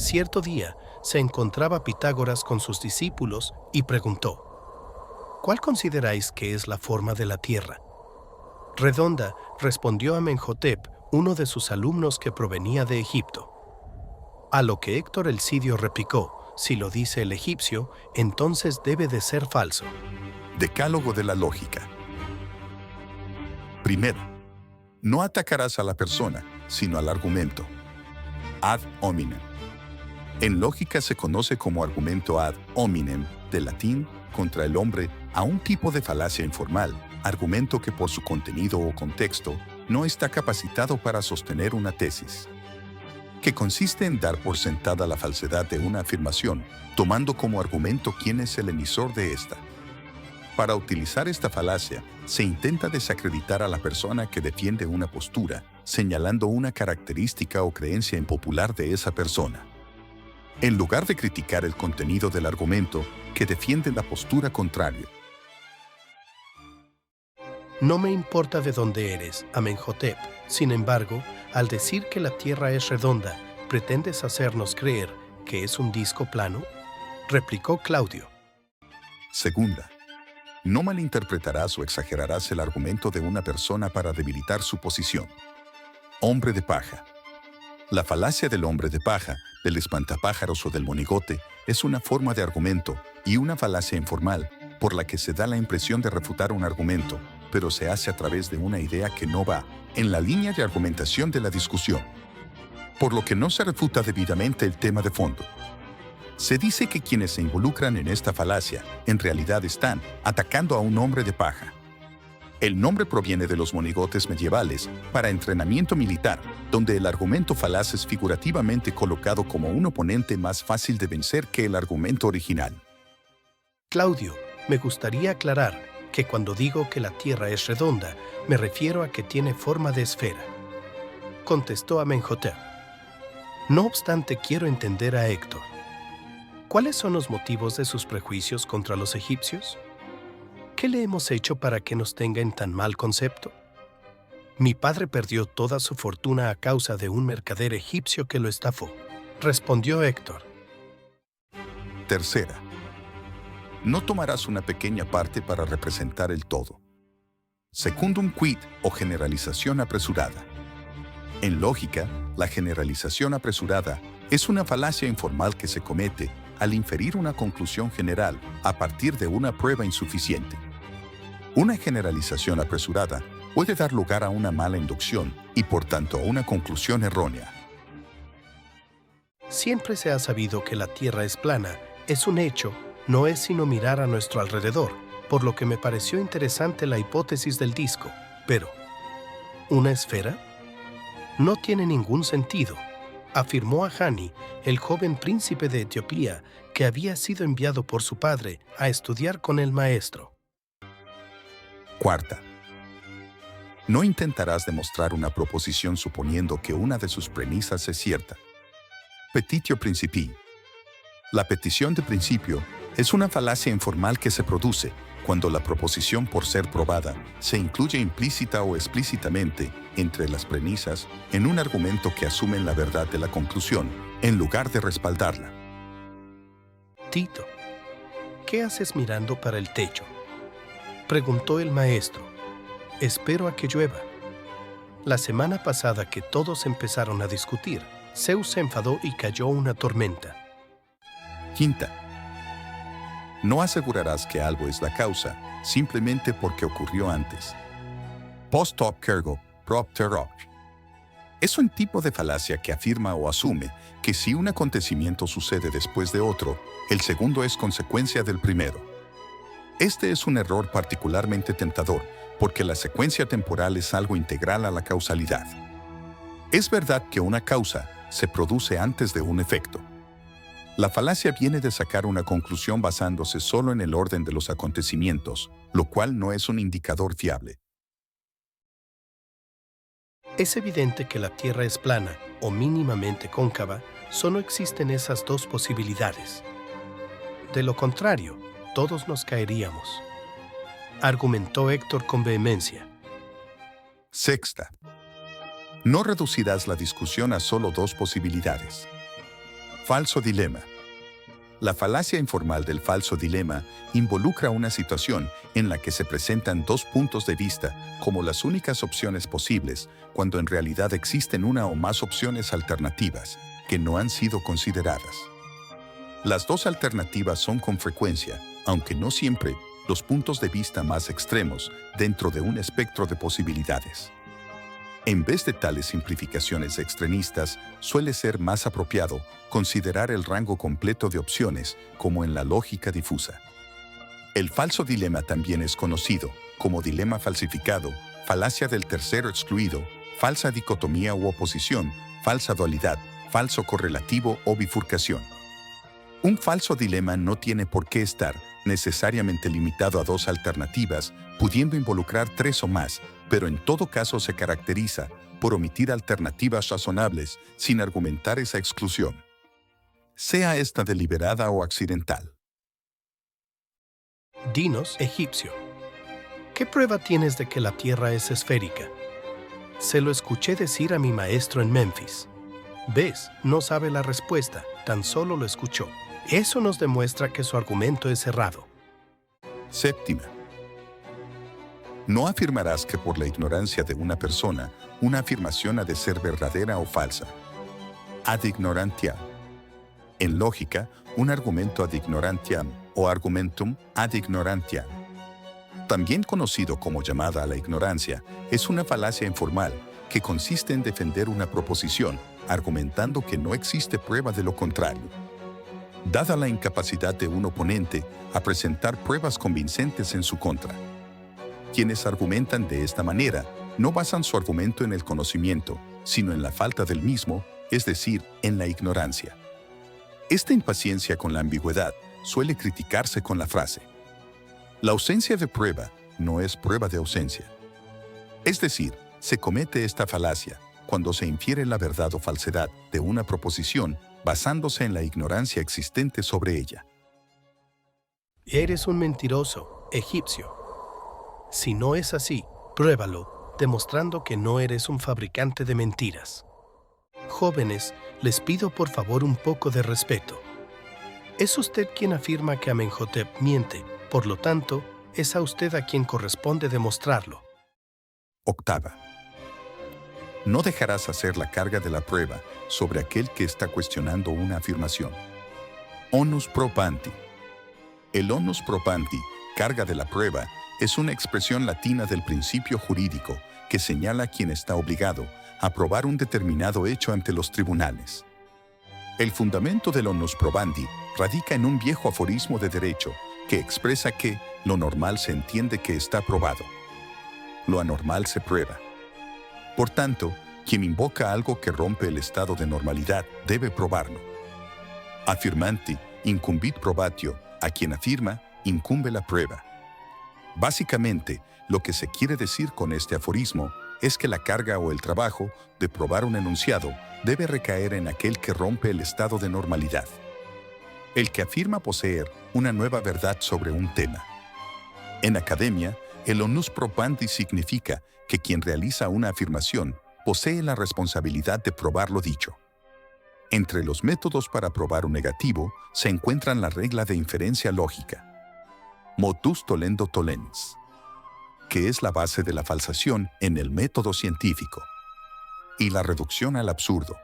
Cierto día se encontraba Pitágoras con sus discípulos y preguntó: ¿Cuál consideráis que es la forma de la Tierra? Redonda, respondió Amenhotep, uno de sus alumnos que provenía de Egipto. A lo que Héctor el Sidio replicó: si lo dice el egipcio, entonces debe de ser falso. Decálogo de la lógica. Primero, no atacarás a la persona, sino al argumento. Ad hominem. En lógica se conoce como argumento ad hominem, del latín, contra el hombre, a un tipo de falacia informal, argumento que por su contenido o contexto no está capacitado para sostener una tesis, que consiste en dar por sentada la falsedad de una afirmación, tomando como argumento quién es el emisor de esta. Para utilizar esta falacia, se intenta desacreditar a la persona que defiende una postura, señalando una característica o creencia impopular de esa persona, en lugar de criticar el contenido del argumento que defiende la postura contraria. No me importa de dónde eres, Amenhotep. Sin embargo, al decir que la Tierra es redonda, ¿pretendes hacernos creer que es un disco plano?, replicó Claudio. Segunda, no malinterpretarás o exagerarás el argumento de una persona para debilitar su posición. Hombre de paja. La falacia del hombre de paja, del espantapájaros o del monigote es una forma de argumento y una falacia informal por la que se da la impresión de refutar un argumento, pero se hace a través de una idea que no va en la línea de argumentación de la discusión, por lo que no se refuta debidamente el tema de fondo. Se dice que quienes se involucran en esta falacia en realidad están atacando a un hombre de paja. El nombre proviene de los monigotes medievales para entrenamiento militar, donde el argumento falaz es figurativamente colocado como un oponente más fácil de vencer que el argumento original. Claudio, me gustaría aclarar que cuando digo que la Tierra es redonda, me refiero a que tiene forma de esfera, contestó Amenhotep. No obstante, quiero entender a Héctor. ¿Cuáles son los motivos de sus prejuicios contra los egipcios? ¿Qué le hemos hecho para que nos tenga en tan mal concepto? Mi padre perdió toda su fortuna a causa de un mercader egipcio que lo estafó, respondió Héctor. Tercera, no tomarás una pequeña parte para representar el todo. Secundum quid o generalización apresurada. En lógica, la generalización apresurada es una falacia informal que se comete al inferir una conclusión general a partir de una prueba insuficiente. Una generalización apresurada puede dar lugar a una mala inducción y por tanto a una conclusión errónea. Siempre se ha sabido que la Tierra es plana. Es un hecho, no es sino mirar a nuestro alrededor, por lo que me pareció interesante la hipótesis del disco. Pero, ¿una esfera? No tiene ningún sentido, afirmó Ahani, el joven príncipe de Etiopía, que había sido enviado por su padre a estudiar con el maestro. Cuarta, no intentarás demostrar una proposición suponiendo que una de sus premisas es cierta. Petitio principii. La petición de principio es una falacia informal que se produce cuando la proposición, por ser probada, se incluye implícita o explícitamente entre las premisas en un argumento que asume la verdad de la conclusión, en lugar de respaldarla. Tito, ¿qué haces mirando para el techo?, preguntó el maestro. Espero a que llueva. La semana pasada que todos empezaron a discutir, Zeus se enfadó y cayó una tormenta. Quinta, no asegurarás que algo es la causa simplemente porque ocurrió antes. Post hoc ergo propter hoc. Es un tipo de falacia que afirma o asume que si un acontecimiento sucede después de otro, el segundo es consecuencia del primero. Este es un error particularmente tentador, porque la secuencia temporal es algo integral a la causalidad. Es verdad que una causa se produce antes de un efecto. La falacia viene de sacar una conclusión basándose solo en el orden de los acontecimientos, lo cual no es un indicador fiable. Es evidente que la Tierra es plana o mínimamente cóncava, solo existen esas dos posibilidades. De lo contrario, todos nos caeríamos, argumentó Héctor con vehemencia. Sexta, no reducirás la discusión a solo dos posibilidades. Falso dilema. La falacia informal del falso dilema involucra una situación en la que se presentan dos puntos de vista como las únicas opciones posibles, cuando en realidad existen una o más opciones alternativas que no han sido consideradas. Las dos alternativas son con frecuencia, aunque no siempre, los puntos de vista más extremos dentro de un espectro de posibilidades. En vez de tales simplificaciones extremistas, suele ser más apropiado considerar el rango completo de opciones como en la lógica difusa. El falso dilema también es conocido como dilema falsificado, falacia del tercero excluido, falsa dicotomía u oposición, falsa dualidad, falso correlativo o bifurcación. Un falso dilema no tiene por qué estar necesariamente limitado a dos alternativas, pudiendo involucrar tres o más, pero en todo caso se caracteriza por omitir alternativas razonables sin argumentar esa exclusión, sea esta deliberada o accidental. Dinos, egipcio. ¿Qué prueba tienes de que la Tierra es esférica? Se lo escuché decir a mi maestro en Memphis. ¿Ves? No sabe la respuesta, tan solo lo escuchó. Eso nos demuestra que su argumento es errado. Séptima. No afirmarás que por la ignorancia de una persona, una afirmación ha de ser verdadera o falsa. Ad ignorantiam. En lógica, un argumento ad ignorantiam o argumentum ad ignorantiam, también conocido como llamada a la ignorancia, es una falacia informal que consiste en defender una proposición argumentando que no existe prueba de lo contrario. Dada la incapacidad de un oponente a presentar pruebas convincentes en su contra. Quienes argumentan de esta manera no basan su argumento en el conocimiento, sino en la falta del mismo, es decir, en la ignorancia. Esta impaciencia con la ambigüedad suele criticarse con la frase: la ausencia de prueba no es prueba de ausencia. Es decir, se comete esta falacia cuando se infiere la verdad o falsedad de una proposición basándose en la ignorancia existente sobre ella. Eres un mentiroso, egipcio. Si no es así, pruébalo, demostrando que no eres un fabricante de mentiras. Jóvenes, les pido por favor un poco de respeto. Es usted quien afirma que Amenhotep miente, por lo tanto, es a usted a quien corresponde demostrarlo. Octava. No dejarás hacer la carga de la prueba sobre aquel que está cuestionando una afirmación. Onus probandi. El onus probandi, carga de la prueba, es una expresión latina del principio jurídico que señala a quien está obligado a probar un determinado hecho ante los tribunales. El fundamento del onus probandi radica en un viejo aforismo de derecho que expresa que lo normal se entiende que está probado. Lo anormal se prueba. Por tanto, quien invoca algo que rompe el estado de normalidad debe probarlo. Affirmanti incumbit probatio, a quien afirma, incumbe la prueba. Básicamente, lo que se quiere decir con este aforismo es que la carga o el trabajo de probar un enunciado debe recaer en aquel que rompe el estado de normalidad. El que afirma poseer una nueva verdad sobre un tema. En academia, el onus probandi significa que quien realiza una afirmación posee la responsabilidad de probar lo dicho. Entre los métodos para probar un negativo se encuentran la regla de inferencia lógica, modus tollendo tollens, que es la base de la falsación en el método científico, y la reducción al absurdo.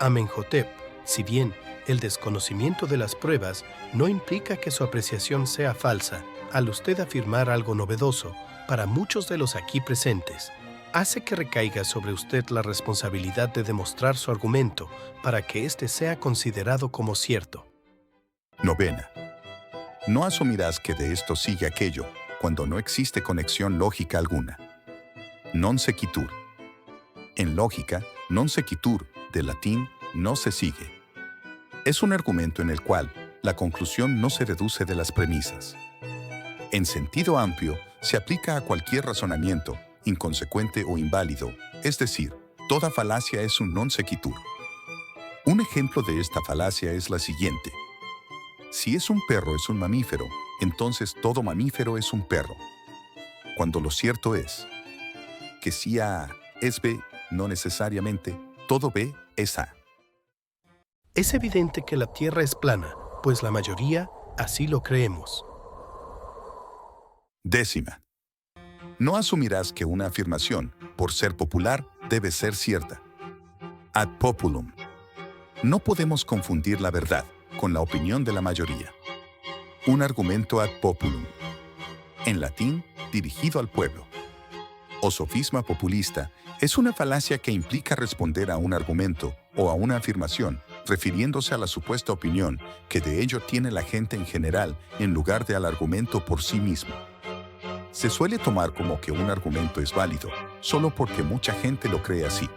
Amenhotep, si bien el desconocimiento de las pruebas no implica que su apreciación sea falsa, al usted afirmar algo novedoso, para muchos de los aquí presentes, hace que recaiga sobre usted la responsabilidad de demostrar su argumento para que éste sea considerado como cierto. Novena. No asumirás que de esto sigue aquello cuando no existe conexión lógica alguna. Non sequitur. En lógica, non sequitur, del latín, no se sigue. Es un argumento en el cual la conclusión no se deduce de las premisas. En sentido amplio, se aplica a cualquier razonamiento, inconsecuente o inválido, es decir, toda falacia es un non sequitur. Un ejemplo de esta falacia es la siguiente. Si es un perro es un mamífero, entonces todo mamífero es un perro. Cuando lo cierto es que si A es B, no necesariamente todo B es A. Es evidente que la Tierra es plana, pues la mayoría así lo creemos. Décima. No asumirás que una afirmación, por ser popular, debe ser cierta. Ad populum. No podemos confundir la verdad con la opinión de la mayoría. Un argumento ad populum. En latín, dirigido al pueblo. O sofisma populista es una falacia que implica responder a un argumento o a una afirmación, refiriéndose a la supuesta opinión que de ello tiene la gente en general en lugar de al argumento por sí mismo. Se suele tomar como que un argumento es válido solo porque mucha gente lo cree así.